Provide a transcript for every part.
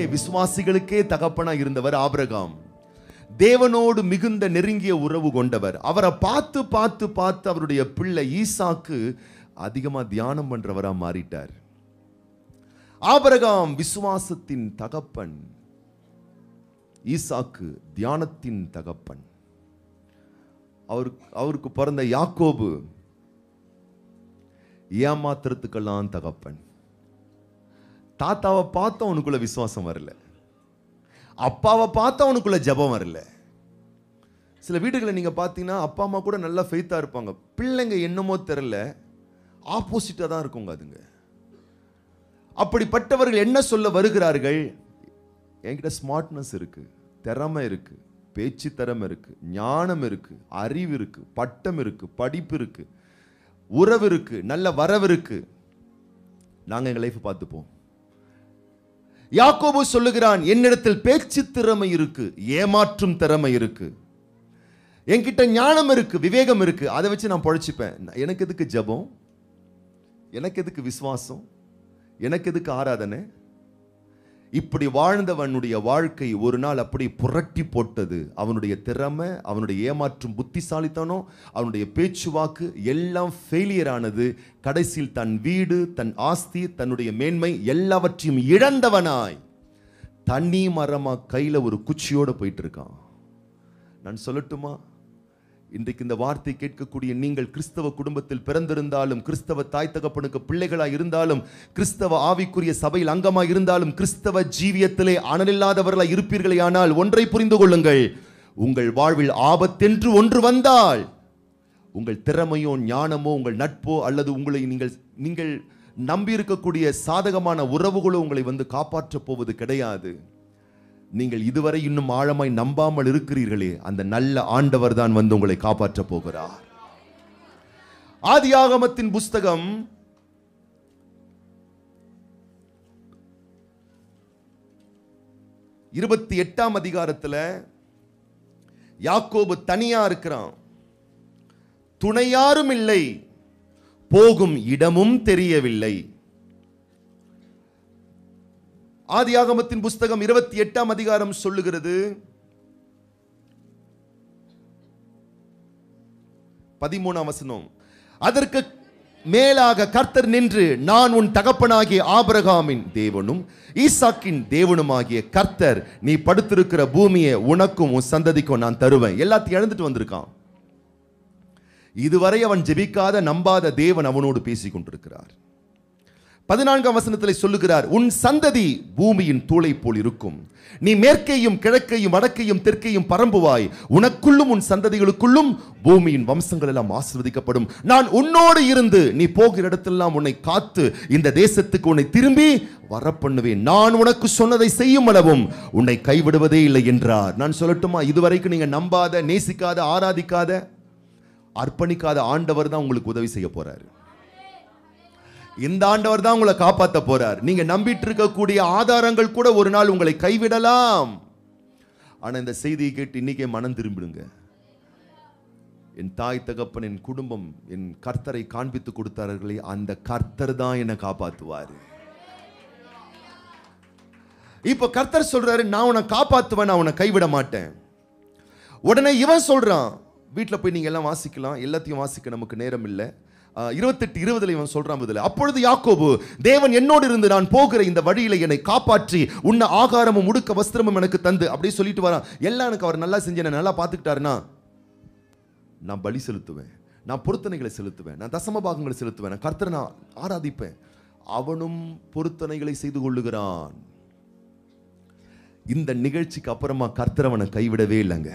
பிள்ளைகளுக்கே, விசுவாசிகளுக்கே தகப்பனா இருந்தவர் ஆபிரகாம். தேவனோடு மிகுந்த நெருங்கிய உறவு கொண்டவர். அவரை பார்த்து பார்த்து பார்த்து அவருடைய பிள்ளை ஈசாக்கு அதிகமா தியானம் பண்றவரா மாறிட்டார். ஆபிரகாம் விசுவாசத்தின் தகப்பன், ஈசாக்கு தியானத்தின் தகப்பன். அவருக்கு பிறந்த யாக்கோபு ஏமாத்திரத்துக்கெல்லாம் தகப்பன். தாத்தாவை பார்த்து அவனுக்குள்ள விசுவாசம் வரல, அப்பாவை பார்த்து அவனுக்குள்ள ஜெபம் வரல. சில வீடுகளை நீங்க பார்த்தீங்கன்னா அப்பா அம்மா கூட நல்லா ஃபெய்த்தா இருப்பாங்க, பிள்ளைங்க என்னமோ தெரியல ஆப்போசிட்டா தான் இருக்குங்க அதுங்க. அப்படிப்பட்டவர்கள் என்ன சொல்ல வருகிறார்கள்? என்கிட்ட ஸ்மார்ட்னஸ் இருக்கு, திறமை இருக்கு, பேச்சு திறமை இருக்கு, ஞானம் இருக்கு, அறிவு இருக்கு, பட்டம் இருக்கு, படிப்பு இருக்கு, உறவு இருக்கு, நல்ல வரவு இருக்கு, நாங்க எங்க லைஃப் பார்த்துப்போம். யாக்கோபு சொல்லுகிறான், என்னிடத்தில் பேச்சு திறமை இருக்கு, ஏமாற்றும் திறமை இருக்கு, என்கிட்ட ஞானம் இருக்கு, விவேகம் இருக்கு, அதை வச்சு நான் பொழைச்சிப்பேன். எனக்கு எதுக்கு ஜெபம்? எனக்கு எதுக்கு விசுவாசம்? எனக்கு எதுக்கு ஆராதனை? இப்படி வாழ்ந்தவனுடைய வாழ்க்கை ஒரு நாள் அப்படி புரட்டி போட்டது. அவனுடைய திறமை, அவனுடைய ஏமாற்றும் புத்திசாலித்தனம், அவனுடைய பேச்சுவாக்கு எல்லாம் ஃபெயிலியர் ஆனது. கடைசியில் தன் வீடு, தன் ஆஸ்தி, தன்னுடைய மேன்மை எல்லாவற்றையும் இழந்தவனாய் தண்ணி மரமா கையில ஒரு குச்சியோட போயிட்டு இருக்கான். நான் சொல்லட்டுமா, இன்றைக்கு இந்த வார்த்தை கேட்கக்கூடிய நீங்கள் கிறிஸ்தவ குடும்பத்தில் பிறந்திருந்தாலும், கிறிஸ்தவ தாய் தகப்பனுக்கு பிள்ளைகளாய் இருந்தாலும், கிறிஸ்தவ ஆவிக்குரிய சபையில் அங்கமாய் இருந்தாலும், கிறிஸ்தவ ஜீவியத்திலே அனலில்லாதவர்களாய் இருப்பீர்களே, ஆனால் ஒன்றை புரிந்து கொள்ளுங்கள், உங்கள் வாழ்வில் ஆபத்தென்று ஒன்று வந்தால் உங்கள் திறமையோ ஞானமோ உங்கள் நட்போ அல்லது உங்களை நீங்கள் நம்பி இருக்கக்கூடிய சாதகமான உறவுகளோ உங்களை வந்து காப்பாற்றப் போவது கிடையாது. நீங்கள் இதுவரை இன்னும் ஆழமாய் நம்பாமல் இருக்கிறீர்களே, அந்த நல்ல ஆண்டவர் தான் வந்து உங்களை காப்பாற்ற போகிறார். ஆதியாகமத்தின் புஸ்தகம் 28ஆம் அதிகாரத்துல யாக்கோபு தனியா இருக்கிறான், துணையாரும் இல்லை, போகும் இடமும் தெரியவில்லை. ஆதியாகமத்தின் புஸ்தகம் 28ஆம் அதிகாரம் சொல்லுகிறது, 13ஆம் வசனம், அதற்கு மேலாக கர்த்தர் நின்று, நான் உன் தகப்பனாகிய ஆபிரகாமின் தேவனும் ஈசாக்கின் தேவனுமாகிய கர்த்தர், நீ படுத்திருக்கிற பூமியை உனக்கும் உன் சந்ததிக்கும் நான் தருவேன். எல்லாத்தையும் இழந்துட்டு வந்திருக்கான். இதுவரை அவன் ஜெபிக்காத நம்பாத தேவன் அவனோடு பேசிக் கொண்டிருக்கிறார். 14ஆம் வசனத்தில் சொல்லுகிறார், உன் சந்ததி பூமியின் தூளை போல் இருக்கும், நீ மேற்கையும் கிழக்கையும் வடக்கையும் தெற்கையும் பரம்புவாய், உனக்குள்ளும் உன் சந்ததிகளுக்குள்ளும் பூமியின் வம்சங்கள் எல்லாம் ஆசீர்வதிக்கப்படும். நான் உன்னோடு இருந்து நீ போகிற இடத்தெல்லாம் உன்னை காத்து இந்த தேசத்துக்கு உன்னை திரும்பி வரப்பண்ணுவேன், நான் உனக்கு சொன்னதை செய்யும் அளவும் உன்னை கைவிடுவதே இல்லை என்றார். நான் சொல்லட்டுமா, இதுவரைக்கும் நீங்க நம்பாத, நேசிக்காத, ஆராதிக்காத, அர்ப்பணிக்காத ஆண்டவர் தான் உங்களுக்கு உதவி செய்ய போறாரு. இந்த ஆண்டவர் தான் உங்களை காப்பாற்ற போறார். நீங்க நம்பிட்டு இருக்கக்கூடிய ஆதாரங்கள் கூட ஒரு நாள் உங்களை கைவிடலாம். ஆனா இந்த செய்தியை கேட்டு இன்னைக்கே மனம் திரும்பிடுங்க. என் தாய் தகப்பன், என் குடும்பம், என் கர்த்தரை காண்பித்து கொடுத்தார்களே, அந்த கர்த்தர் தான் என்னை காப்பாற்றுவார். இப்ப கர்த்தர் சொல்றாரு, நான் உன்னை காப்பாற்றுவேன், நான் உன்னை கைவிட மாட்டேன். உடனே இவன் சொல்றான், வீட்டில் போய் நீங்க எல்லாம் வாசிக்கலாம், எல்லாத்தையும் வாசிக்க நமக்கு நேரம் இல்லை. 28:20 இவன் சொல்றான் பதில், அப்பொழுது யாக்கோபு, தேவன் என்னோடு இருந்து நான் போகிற இந்த வழியில என்னை காப்பாற்றி உன்ன ஆகாரமும் உடுக்க வஸ்திரமும் எனக்கு தந்து, அப்படியே சொல்லிட்டு வரான். எல்லாம் எனக்கு அவர் நல்லா செஞ்சு நல்லா பார்த்துக்கிட்டாருன்னா நான் பலி செலுத்துவேன், நான் பொருத்தனைகளை செலுத்துவேன், நான் தசம பாகங்களை செலுத்துவேன், நான் கர்த்தரை நான் ஆராதிப்பேன். அவனும் பொருத்தனைகளை செய்து கொள்ளுகிறான். இந்த நிகழ்ச்சிக்கு அப்புறமா கர்த்தர் அவனை கைவிடவே இல்லைங்க.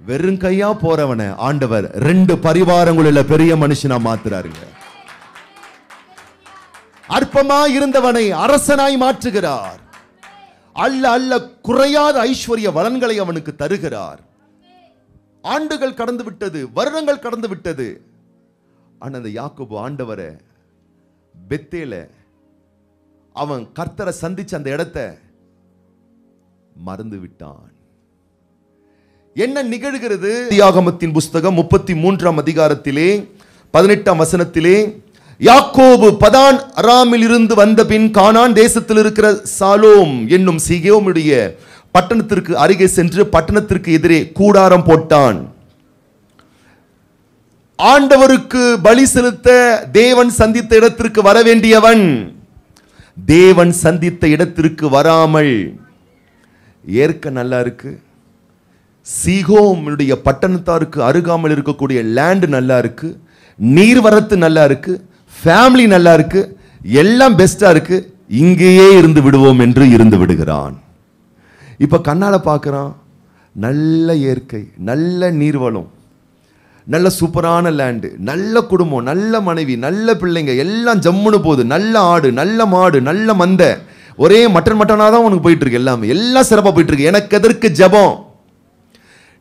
வெறும் கையா போறவன ஆண்டவர் 2 பரிவாரங்களில் பெரிய மனுஷனா மாத்துறாருங்க. அற்பமா இருந்தவனை அரசனாய் மாற்றுகிறார். அல்ல அல்ல குறையாத ஐஸ்வர்ய வளன்களை அவனுக்கு தருகிறார். ஆண்டுகள் கடந்து விட்டது, வருடங்கள் கடந்து விட்டது. ஆனா அந்த யாக்கோபு ஆண்டவரை பெத்தேல அவன் கர்த்தரை சந்திச்ச அந்த இடத்தை மறந்து விட்டான். என்ன நிகழ்கிறது? ஆதியாகமத்தின் புஸ்தகம் 33ஆம் அதிகாரத்திலே 18ஆம் வசனத்திலே, யாக்கோபு பதான் அராமில் இருந்து வந்த பின் கானான் தேசத்தில் இருக்கிற சாலோம் என்னும் சீகேமுடைய பட்டணத்திற்கு அருகே சென்று பட்டணத்திற்கு எதிரே கூடாரம் போட்டான். ஆண்டவருக்கு பலி செலுத்த தேவன் சந்தித்த இடத்திற்கு வர வேண்டியவன் தேவன் சந்தித்த இடத்திற்கு வராமல், ஏற்க நல்லா இருக்கு, சீகோமுடைய பட்டணத்தாருக்கு அருகாமல் இருக்கக்கூடிய லேண்ட் நல்லா இருக்கு, நீர்வரத்து நல்லா இருக்கு, ஃபேமிலி நல்லா இருக்கு, எல்லாம் பெஸ்டா இருக்கு, இங்கேயே இருந்து விடுவோம் என்று இருந்து விடுகிறான். இப்ப கண்ணால பார்க்கிறான், நல்ல இயற்கை, நல்ல நீர்வளம், நல்ல சூப்பரான லேண்டு, நல்ல குடும்பம், நல்ல மனைவி, நல்ல பிள்ளைங்க, எல்லாம் ஜம்முன்னு போகுது, நல்ல ஆடு, நல்ல மாடு, நல்ல மந்த, ஒரே மட்டனாக தான் உனக்கு போயிட்டு இருக்கு, எல்லாமே எல்லாம் சிறப்பாக போயிட்டு இருக்கு. எனக்கு எதற்கு ஜெபம்?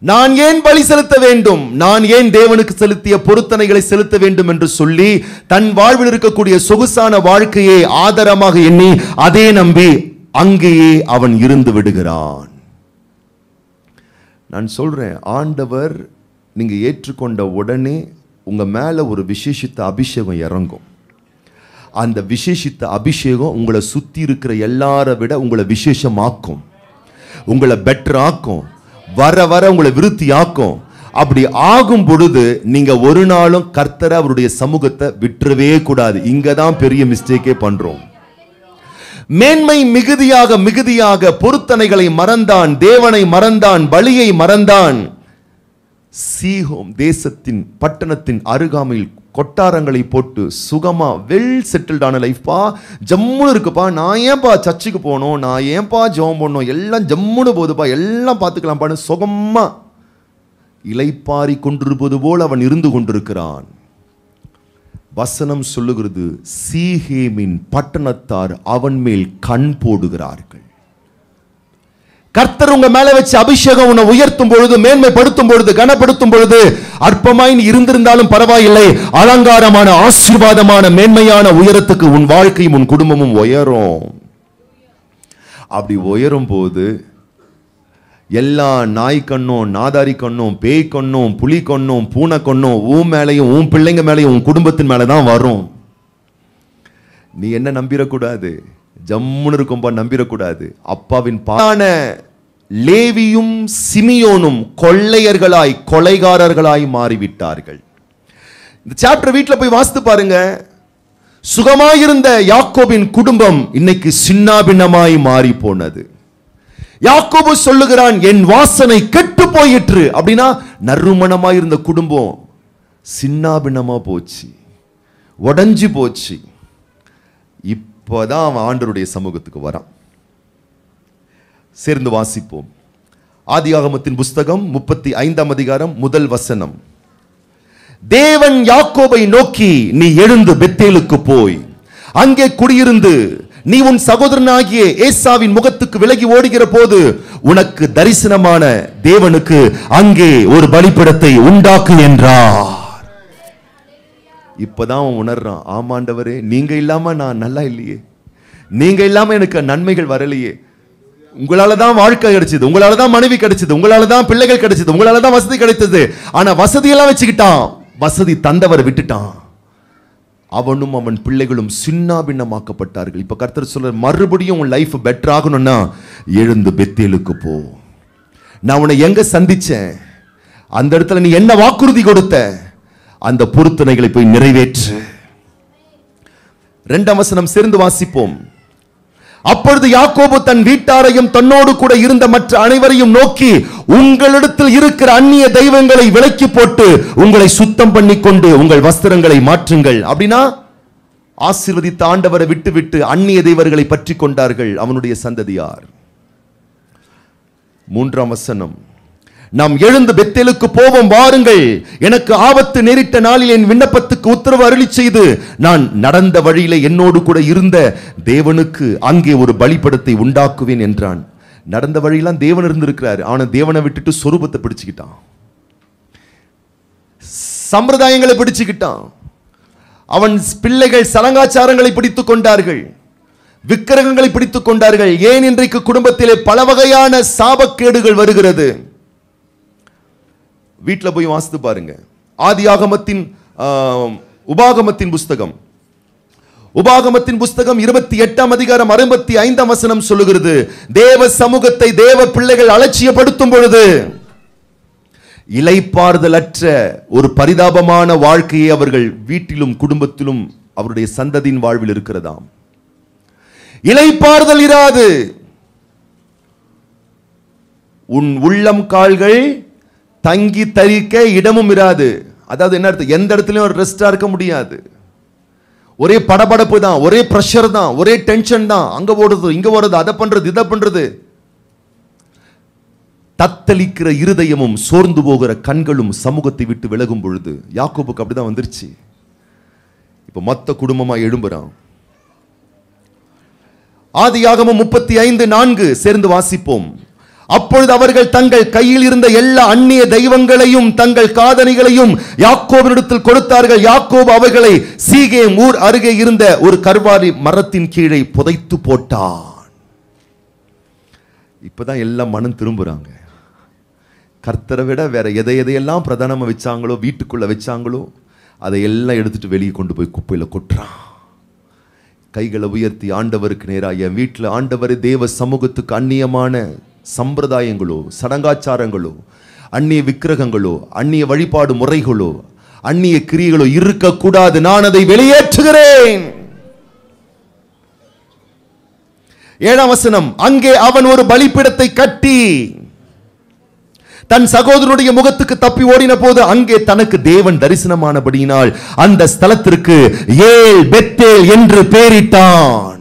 நான் ஏன் பலி செலுத்த வேண்டும்? நான் ஏன் தேவனுக்கு செலுத்திய பொருத்தனைகளை செலுத்த வேண்டும் என்று சொல்லி தன் வாழ்வில் இருக்கக்கூடிய சொகுசான வாழ்க்கையை ஆதாரமாக எண்ணி அதே நம்பி அங்கேயே அவன் இருந்து விடுகிறான். நான் சொல்றேன், ஆண்டவர் நீங்க ஏற்றுக்கொண்ட உடனே உங்க மேல ஒரு விசேஷித்த அபிஷேகம் இறங்கும். அந்த விசேஷித்த அபிஷேகம் உங்களை சுத்தி இருக்கிற எல்லாரை விட உங்களை விசேஷமாக்கும், உங்களை பெட்டர் ஆக்கும், வர வர உங்களை விருத்தி ஆக்கும். அப்படி ஆகும் பொழுது நீங்க ஒரு நாளும் கர்த்தரை அவருடைய சமூகத்தை விட்டுறவே கூடாது. இங்கதான் பெரிய மிஸ்டேக்கே பண்றோம். மேன்மை மிகுதியாக மிகுதியாக பொருத்தனைகளை மறந்தான், தேவனை மறந்தான், பலியை மறந்தான். சீகோம் தேசத்தின் பட்டணத்தின் அருகாமையில் கொட்டாரங்களை போட்டு சுகமா வெல் செட்டில்டான லைஃப்பா, ஜம்முன்னு இருக்குப்பா, நான் ஏன்பா சர்ச்சுக்கு போகணும், நான் ஏன்பா ஜெபம் பண்ணணும், எல்லாம் ஜம்முன்னு போகுதுப்பா, எல்லாம் பார்த்துக்கலாம்ப்பான்னு சுகமா இலைப்பாரி கொண்டிருப்பது போல் அவன் இருந்து கொண்டிருக்கிறான். வசனம் சொல்லுகிறது, சீகேமின் பட்டணத்தார் அவன் மேல் கண் போடுகிறார்கள். கர்த்தர் உங்க மேல வச்சு அபிஷேகம் உன்னை உயர்த்தும் பொழுது, மேன்மைப்படுத்தும் பொழுது, கனப்படுத்தும் பொழுது, அற்பமாய் இருந்திருந்தாலும் பரவாயில்லை, அலங்காரமான ஆசீர்வாதமான மேன்மையான உயரத்துக்கு உன் வாழ்க்கையும் உன் குடும்பமும் உயரும். அப்படி உயரும் போது எல்லா நாய் கண்ணும், நாதாரி கண்ணும், பேய் கண்ணும், புலி கண்ணும், பூனை கண்ணும் உன் மேலையும் உன் பிள்ளைங்க மேலையும் உன் குடும்பத்தின் மேலதான் வரும். நீ என்ன நம்பிடக்கூடாது, ஜம்முன்னு இருக்கும்பா, நம்பிடக்கூடாது. அப்பாவின் பான லேவியும் சிமியோனும் கொள்ளையர்களாய் கொலைகாரர்களாய் மாறிவிட்டார்கள். இந்த சாப்டர் வீட்டில் போய் வாசித்து பாருங்க. சுகமாயிருந்த யாக்கோபின் குடும்பம் இன்னைக்கு சின்னாபின்னமாய் மாறி போனது. யாக்கோபு சொல்லுகிறான், என் வாசனை கெட்டு போயிற்று. அப்படின்னா நறுமணமாய் இருந்த குடும்பம் சின்னாபின்னமா போச்சு, உடஞ்சி போச்சு. இப்போதான் அவன் ஆண்டவருடைய சமூகத்துக்கு வரான். சேர்ந்து வாசிப்போம். ஆதியாகமத்தின் புஸ்தகம் 35ஆம் அதிகாரம் 1 வசனம். தேவன் யாக்கோபை நோக்கி, நீ எழுந்து பெத்தேலுக்கு போய் அங்கே குடியிருந்து நீ உன் சகோதரனாகிய ஏசாவின் முகத்துக்கு விலகி ஓடுகிற போது உனக்கு தரிசனமான தேவனுக்கு அங்கே ஒரு பலிபீடத்தை உண்டாக்கு என்றார். இப்பதான் உணர்றான், ஆமாண்டவரே, நீங்க இல்லாம நான் நல்லா இல்லையே, நீங்க இல்லாம எனக்கு நன்மைகள் வரலையே, உங்களால தான் வாழ்க்கை கிடைச்சது, உங்களால தான் மனைவி கிடைச்சது, உங்களால தான் பிள்ளைகள் கிடைச்சது, உங்களால தான் வசதி கிடைத்தது. ஆனா வசதியெல்லாம் வச்சுக்கிட்டான், வசதி தந்தவரை விட்டுட்டான். அவனும் அவன் பிள்ளைகளும் சின்னாபின்னமாக்கப்பட்டார்கள். இப்ப கர்த்தர் சொல்ற, மறுபடியும் உன் லைஃப் பெட்டர் ஆகணும்னா எழுந்து பெத்தேலுக்கு போ. நான் உன்னை எங்க சந்திச்சேன், அந்த இடத்துல நீ என்ன வாக்குறுதி கொடுத்த, அந்த பொருத்தனைகளை போய் நிறைவேற்று. 2ஆம் வசனம் சேர்ந்து வாசிப்போம். அப்பொழுது யாக்கோபு தன் வீட்டாரையும் தன்னோடு கூட இருந்த மற்ற அனைவரையும் நோக்கி, உங்களிடத்தில் இருக்கிற அந்நிய தெய்வங்களை விலக்கி போட்டு உங்களை சுத்தம் பண்ணி கொண்டு உங்கள் வஸ்திரங்களை மாற்றுங்கள். அப்படின்னா ஆசீர்வதித்த ஆண்டவரை விட்டு விட்டு அந்நிய தெய்வங்களை பற்றி கொண்டார்கள் அவனுடைய சந்ததியார். 3ஆம் வசனம். நாம் எழுந்து பெத்தேலுக்கு போவோம் வாருங்கள், எனக்கு ஆபத்து நேரிட்ட நாளில் என் விண்ணப்பத்துக்கு உத்தரவு அருளி செய்து நான் நடந்த வழியில என்னோடு கூட இருந்த தேவனுக்கு அங்கே ஒரு பலிபீடத்தை உண்டாக்குவேன் என்றான். நடந்த வழியெல்லாம் தேவன் இருந்திருக்கிறார், ஆனா தேவனை விட்டுட்டு சொரூபத்தை பிடிச்சுக்கிட்டான், சம்பிரதாயங்களை பிடிச்சுக்கிட்டான். அவன் பிள்ளைகள் சலங்காச்சாரங்களை பிடித்துக் கொண்டார்கள், விக்கிரகங்களை பிடித்துக் கொண்டார்கள். ஏன் இன்றைக்கு குடும்பத்திலே பல வகையான சாபக்கேடுகள் வருகிறது? வீட்டில் போய் வாசித்து பாருங்க. ஆதியாகமத்தின் உபாகமத்தின் புஸ்தகம் உபாகமத்தின் புஸ்தகம் 28 அதிகாரம் 65 வசனம் சொல்லுகிறது, தேவ சமூகத்தை தேவ பிள்ளைகள் அலட்சியப்படுத்தும் பொழுது இளைப்பாறுதலற்ற ஒரு பரிதாபமான வாழ்க்கையை அவர்கள் வீட்டிலும் குடும்பத்திலும் அவருடைய சந்ததியின் வாழ்வில் இருக்கிறதாம். இளைப்பாறுதல் இராது. உன் உள்ளம் கால்கள் தங்கி தரிக்க இடமும் இராது. அதாவது என்ன அர்த்தம்? எந்த இடத்துலயும் ஒரு ரெஸ்டா இருக்க முடியாது. ஒரே படபடப்பு தான், ஒரே பிரஷர் தான், ஒரே டென்ஷன் தான். அங்க ஓடுறது, இங்க ஓடுறது, அதை பண்றது, இதை பண்றது. தத்தளிக்கிற இருதயமும் சோர்ந்து போகிற கண்களும் சமூகத்தை விட்டு விலகும் பொழுது, யாக்கோபுக்கு அப்படிதான் வந்துருச்சு. இப்ப மொத்த குடும்பமா எழும்புறான். ஆதியாகமம் 35:4 சேர்ந்து வாசிப்போம். அப்பொழுது அவர்கள் தங்கள் கையில் இருந்த எல்லா அந்நிய தெய்வங்களையும் தங்கள் காதணிகளையும் யாக்கோபினிடத்தில் கொடுத்தார்கள். யாக்கோபு அவைகளை சீகேம் ஊர் அருகே இருந்த ஒரு கர்வாரி மரத்தின் கீழே புதைத்து போட்டான். இப்பதான் எல்லாம் மனம் திரும்புறாங்க. கர்த்தரை விட வேற எதையெல்லாம் பிரதானமா வச்சாங்களோ, வீட்டுக்குள்ள வச்சாங்களோ, அதை எல்லாம் எடுத்துட்டு வெளியே கொண்டு போய் குப்பையில கொட்டுறான். கைகளை உயர்த்தி ஆண்டவருக்கு நேராக, என் வீட்டில் ஆண்டவரே, தேவ சமூகத்துக்கு அந்நியமான சம்பிரதாயங்களோ, சடங்காச்சாரங்களோ, அந்நிய விக்கிரகங்களோ, அந்நிய வழிபாடு முறைகளோ, அந்நிய கிரியைகளோ இருக்கக்கூடாது. நான் அதை வெளியேற்றுகிறேன். 7ஆம் வசனம், அங்கே அவன் ஒரு பலிபீடத்தை கட்டி தன் சகோதரனுடைய முகத்துக்கு தப்பி ஓடின போது அங்கே தனக்கு தேவன் தரிசனமானபடியினால் அந்த ஸ்தலத்திற்கு ஏல் பெத்தேல் என்று பெயரிட்டான்.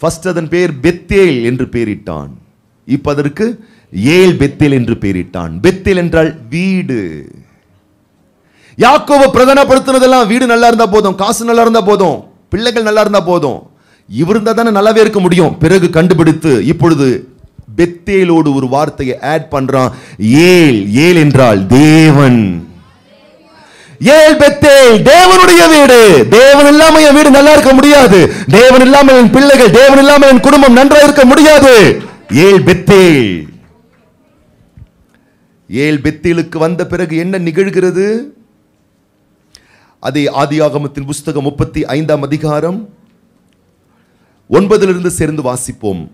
ஃபர்ஸ்ட் அதன் பெயர் பெத்தேல் என்று பெயரிட்டான். இப்ப அதற்கு ஏல் பெத்தேல் என்று பெயரிட்டான். பெத்தேல் என்றால் வீடு. யாக்கோபு பிரதானப்படுத்தினதெல்லாம் வீடு நல்லா இருந்தா போதும், காசு நல்லா இருந்தா போதும், பிள்ளைகள் நல்லா இருந்தா போதும், இவர் இருந்தா தானே நல்லாவே இருக்க முடியும். பிறகு கண்டுபிடித்து இப்பொழுது பெத்தேலோடு ஒரு வார்த்தையை ஆட் பண்றான். ஏல், ஏல் என்றால் தேவன். ஏல் பெத்தேல், தேவனுடைய வீடு. தேவன் இல்லாம என் வீடு நல்லா இருக்க முடியாது. தேவன் இல்லாம என் பிள்ளைகள், தேவன் இல்லாம என் குடும்பம் நன்றாக இருக்க முடியாது. ஏல் பெத்தேல். ஏல் பெத்தேலுக்கு வந்த பிறகு என்ன நிகழ்கிறது? அதே ஆதியாகமத்தின் புஸ்தகம் 35ஆம் அதிகாரம் 9 சேர்ந்து வாசிப்போம்.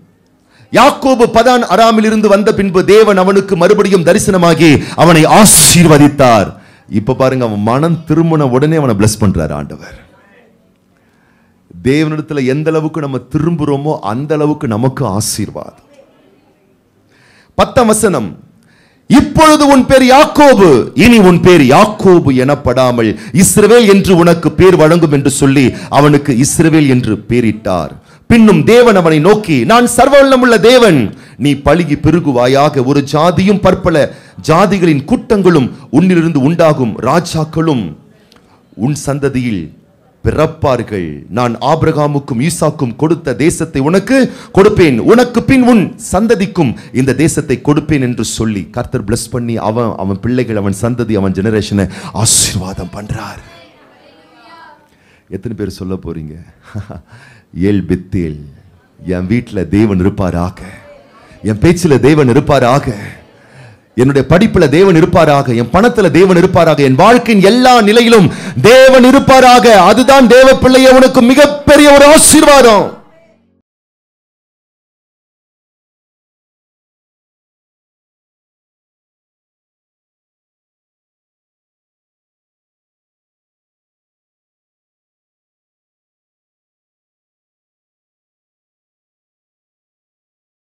யாக்கோபு பதான் அராமில் இருந்து வந்த பின்பு தேவன் அவனுக்கு மறுபடியும் தரிசனமாகி அவனை ஆசீர்வதித்தார். இப்ப பாருங்க, அவன் மனம் திரும்பின உடனே அவனை பிளஸ் பண்றார் ஆண்டவர். தேவனிடத்துல எந்த அளவுக்கு நம்ம திரும்புறோமோ அந்த அளவுக்கு நமக்கு ஆசீர்வாதம். 10ஆம் வசனம், இப்பொழுது உன் பேர் யாக்கோபு, இனி உன் பேர் யாக்கோபு எனப்படாமல் இஸ்ரவேல் என்று உனக்கு பேர் வழங்கும் என்று சொல்லி அவனுக்கு இஸ்ரவேல் என்று பேரிட்டார். பின்னும் தேவன் அவனை நோக்கி, நான் சர்வவல்லமுள்ள தேவன், நீ பலுகி பெருகுவாயாக, ஒரு ஜாதியும் பற்பல ஜாதிகளின் கூட்டங்களும் உன்னிலிருந்து உண்டாகும், ராஜாக்களும் உன் சந்ததியில் பிறப்பார்கள். நான் ஆபிரகாமுக்கும் ஈசாக்கும் கொடுத்த தேசத்தை உனக்கு கொடுப்பேன், உனக்கு பின் உன் சந்ததிக்கும் இந்த தேசத்தை கொடுப்பேன் என்று சொல்லி கர்த்தர் பிளஸ் பண்ணி அவன் பிள்ளைகள், அவன் சந்ததி, அவன் ஜெனரேஷனை ஆசீர்வாதம் பண்றார். எத்தனை பேர் சொல்ல போறீங்க? ஏல் பெத்தேல், என் வீட்டில் தேவன் இருப்பாராக, என் பேச்சில் தேவன் இருப்பாராக, என்னுடைய படிப்புல தேவன் இருப்பாராக, என் பணத்துல தேவன் இருப்பாராக, என் வாழ்க்கையின் எல்லா நிலையிலும் தேவன் இருப்பாராக. அதுதான் தேவ பிள்ளையே உனக்கு மிகப்பெரிய ஒரு ஆசீர்வாதம்.